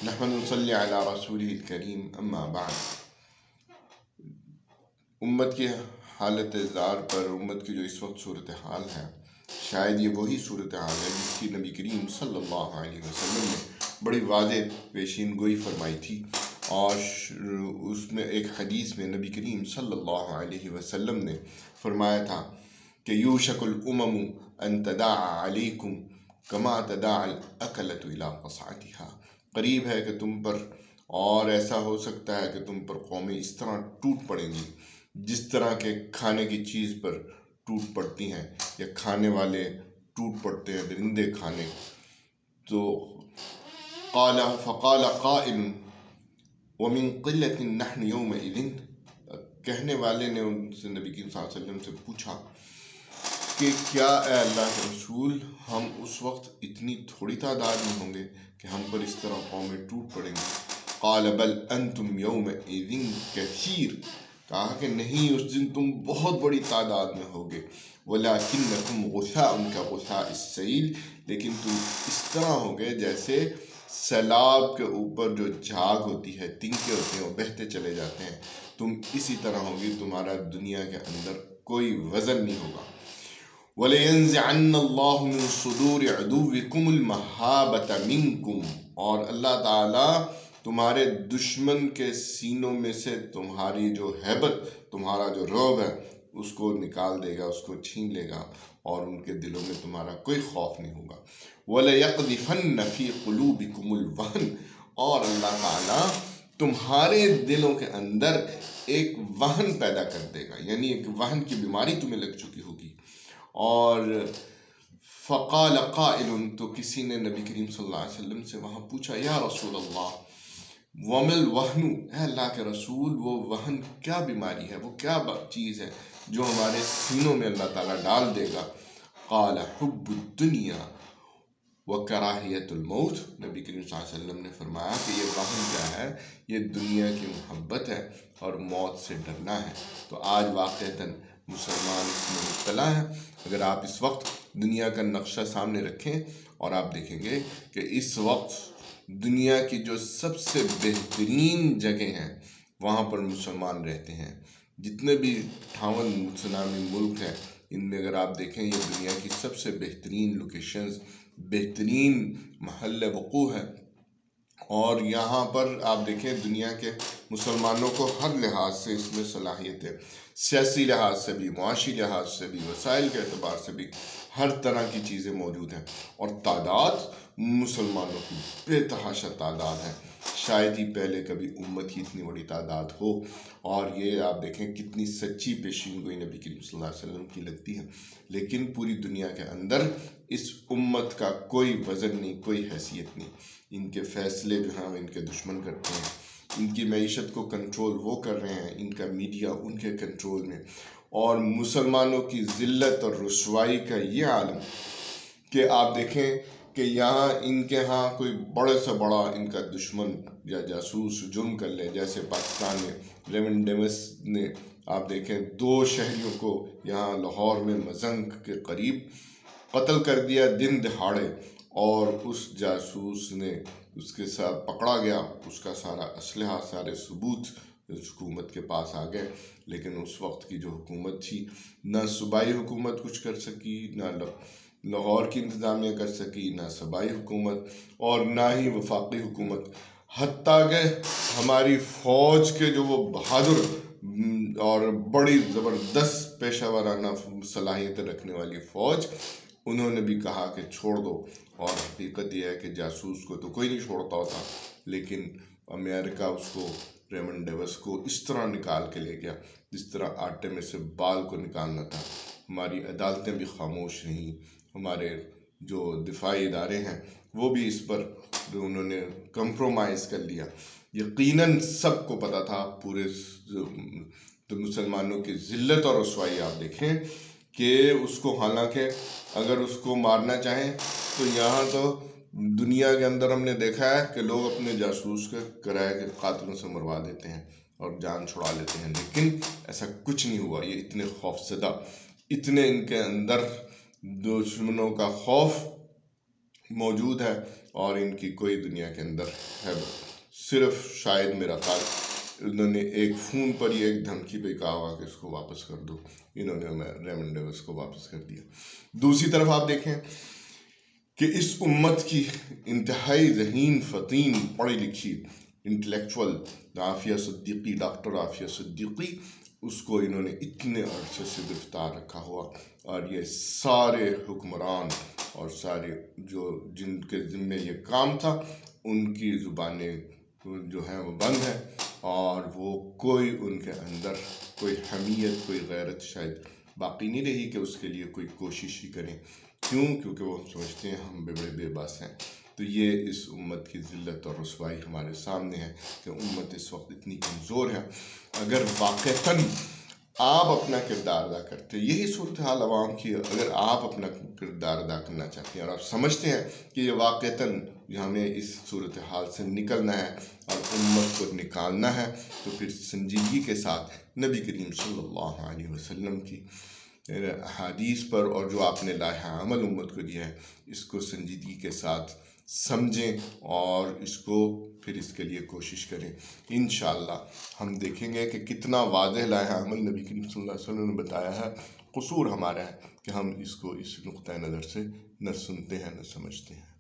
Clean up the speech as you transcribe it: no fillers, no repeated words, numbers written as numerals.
نحمد نصلی علی رسولہ الکریم اما بعد۔ امت کی حالت زار پر، امت کی جو اس وقت صورتحال ہے، شاید یہ وہی صورتحال ہے جس کی نبی کریم صلی اللہ علیہ وسلم نے بڑی واضح پیشین گوئی فرمائی تھی، اور اس میں ایک حدیث میں نبی کریم صلی اللہ علیہ وسلم نے فرمایا تھا کہ یوشک الامم ان تداعى علیکم کما تداعى الاکلۃ الی قصعتها، قریب ہے کہ تم پر، اور ایسا ہو سکتا ہے کہ تم پر قومیں اس طرح ٹوٹ پڑیں گی جس طرح کے کھانے کی چیز پر ٹوٹ پڑتی ہیں، یا کھانے والے ٹوٹ پڑتے ہیں، درندے کھانے۔ تو فقال قائل ومن قلت نحن یومئذ، کہنے والے نے ان سے نبی کریم صلی اللہ علیہ وسلم سے پوچھا کہ کیا اے اللہ کے رسول، ہم اس وقت اتنی تھوڑی تعداد میں ہوں گے کہ ہم پر اس طرح قومیں ٹوٹ پڑیں گی؟ قال بل انتم یومئذ کثیر، کہا کہ نہیں، اس دن تم بہت بڑی تعداد میں ہوگے، ولکنکم غثاء کغثاء السیل، لیکن تم اس طرح ہوگے جیسے سیلاب کے اوپر جو جھاگ ہوتی ہے، تنکے ہوتے ہیں، وہ بہتے چلے جاتے ہیں، تم اسی طرح ہوگی، تمہارا دنیا کے اندر کوئی وزن نہیں ہوگا۔ وَلَيَنزِعَنَّ اللَّهُ مِن صُدُورِ عَدُوِّكُمُ الْمَهَابَةَ مِنكُمْ، اور اللہ تعالیٰ تمہارے دشمن کے سینوں میں سے تمہاری جو ہیبت، تمہارا جو رعب ہے، اس کو نکال دے گا، اس کو چھین لے گا، اور ان کے دلوں میں تمہارا کوئی خوف نہیں ہوگا۔ وَلَيَقْذِفَنَّ فِي قُلُوبِكُمُ الْوَهْنَ، اور اللہ تعالیٰ تمہارے دلوں کے اندر ایک وہن پیدا کر دے گا، یعنی ایک وہن کی بیماری تمہیں لگ چکی ہوگی۔ اور فقال قائل، تو کسی نے نبی کریم صلی اللہ علیہ وسلم سے وہاں پوچھا، یا رسول اللہ وما الوہن، اے اللہ کے رسول، وہ وہن کیا بیماری ہے، وہ کیا چیز ہے جو ہمارے سینوں میں اللہ تعالیٰ ڈال دے گا؟ قال حب الدنیا وکراہیت الموت، نبی کریم صلی اللہ علیہ وسلم نے فرمایا کہ یہ وہن کیا ہے، یہ دنیا کی محبت ہے اور موت سے ڈرنا ہے۔ تو آج واقعتاً مسلمان اس میں مبتلا ہیں۔ اگر آپ اس وقت دنیا کا نقشہ سامنے رکھیں اور آپ دیکھیں گے کہ اس وقت دنیا کی جو سب سے بہترین جگہ ہیں وہاں پر مسلمان رہتے ہیں۔ جتنے بھی 58 اسلامی ملک ہیں، ان میں اگر آپ دیکھیں، یہ دنیا کی سب سے بہترین لوکیشنز، بہترین محل وقوع ہے، اور یہاں پر آپ دیکھیں دنیا کے مسلمانوں کو ہر لحاظ سے اس میں صلاحیت ہے، سیاسی لحاظ سے بھی، معاشی لحاظ سے بھی، وسائل کے اعتبار سے بھی، ہر طرح کی چیزیں موجود ہیں، اور تعداد مسلمانوں کی بے تحاشا تعداد ہے، شاید ہی پہلے کبھی امت کی اتنی بڑی تعداد ہو۔ اور یہ آپ دیکھیں کتنی سچی پیشین گوئی نبی کریم صلی اللہ علیہ وسلم کی لگتی ہے، لیکن پوری دنیا کے اندر اس امت کا کوئی وزن نہیں، کوئی حیثیت نہیں۔ ان کے فیصلے جو ہیں ان کے دشمن کرتے ہیں، ان کی معیشت کو کنٹرول وہ کر رہے ہیں، ان کا میڈیا ان کے کنٹرول میں، اور مسلمانوں کی ذلت اور رسوائی کا یہ عالم کہ آپ دیکھیں کہ یہاں ان کے ہاں کوئی بڑے سے بڑا ان کا دشمن یا جاسوس جرم کر لے، جیسے پاکستان میں ریمن ڈیوس نے آپ دیکھیں 2 شہریوں کو یہاں لاہور میں مزنگ کے قریب قتل کر دیا دن دہاڑے، اور اس جاسوس نے اس کے ساتھ پکڑا گیا، اس کا سارا اسلحہ، سارے ثبوت اس حکومت کے پاس آ گئے، لیکن اس وقت کی جو حکومت تھی، نہ صوبائی حکومت کچھ کر سکی، نہ لاہور کی انتظامیہ کر سکی، نہ صوبائی حکومت، اور نہ ہی وفاقی حکومت، حتیٰ کہ ہماری فوج کے جو وہ بہادر اور بڑی زبردست پیشہ ورانہ صلاحیتیں رکھنے والی فوج، انہوں نے بھی کہا کہ چھوڑ دو، اور حقیقت یہ ہے کہ جاسوس کو تو کوئی نہیں چھوڑتا ہوتا، لیکن امریکہ اس کو، ریمن ڈیوس کو اس طرح نکال کے لے گیا جس طرح آٹے میں سے بال کو نکالنا تھا۔ ہماری عدالتیں بھی خاموش رہیں، ہمارے جو دفاعی ادارے ہیں وہ بھی اس پر انہوں نے کمپرومائز کر لیا۔ یقیناً سب کو پتا تھا، پورے تو مسلمانوں کی ذلت اور رسوائی آپ دیکھیں کہ اس کو، حالانکہ اگر اس کو مارنا چاہیں تو یہاں تو دنیا کے اندر ہم نے دیکھا ہے کہ لوگ اپنے جاسوس کے کرائے کے قاتلوں سے مروا دیتے ہیں اور جان چھڑا لیتے ہیں، لیکن ایسا کچھ نہیں ہوا۔ یہ اتنے خوف زدہ، اتنے ان کے اندر دشمنوں کا خوف موجود ہے اور ان کی کوئی دنیا کے اندر ہے، صرف شاید میرا خیال انہوں نے ایک فون پر ہی ایک دھمکی پہ کہا ہوا کہ اس کو واپس کر دو، انہوں نے ریمنڈ ڈیوس کو واپس کر دیا۔ دوسری طرف آپ دیکھیں کہ اس امت کی انتہائی ذہین، فطین، پڑھی لکھی انٹلیکچول عافیہ صدیقی، ڈاکٹر عافیہ صدیقی، اس کو انہوں نے اتنے عرصے سے گرفتار رکھا ہوا، اور یہ سارے حکمران اور سارے جن کے ذمے یہ کام تھا ان کی زبانیں جو ہیں وہ بند ہیں، اور وہ کوئی ان کے اندر کوئی حمیت، کوئی غیرت شاید باقی نہیں رہی کہ اس کے لیے کوئی کوشش ہی کریں۔ کیونکہ وہ سمجھتے ہیں ہم بڑے بے بس ہیں۔ تو یہ اس امت کی ذلت اور رسوائی ہمارے سامنے ہے کہ امت اس وقت اتنی کمزور ہے۔ اگر واقعتاً آپ اپنا کردار ادا کرتے، یہی صورتحال عوام کی، اگر آپ اپنا کردار ادا کرنا چاہتے ہیں اور آپ سمجھتے ہیں کہ یہ واقعتاً ہمیں اس صورتحال سے نکلنا ہے اور امت کو نکالنا ہے، تو پھر سنجیدگی کے ساتھ نبی کریم صلی اللہ علیہ وسلم کی احادیث پر اور جو آپ نے لائحہ عمل امت کو دیا ہے، اس کو سنجیدگی کے ساتھ سمجھیں اور اس کو پھر اس کے لیے کوشش کریں۔ انشاءاللہ ہم دیکھیں گے کہ کتنا واضح لائحہ عمل نبی کریم صلی اللہ علیہ وسلم نے بتایا ہے۔ قصور ہمارا ہے کہ ہم اس کو اس نقطۂ نظر سے نہ سنتے ہیں نہ سمجھتے ہیں۔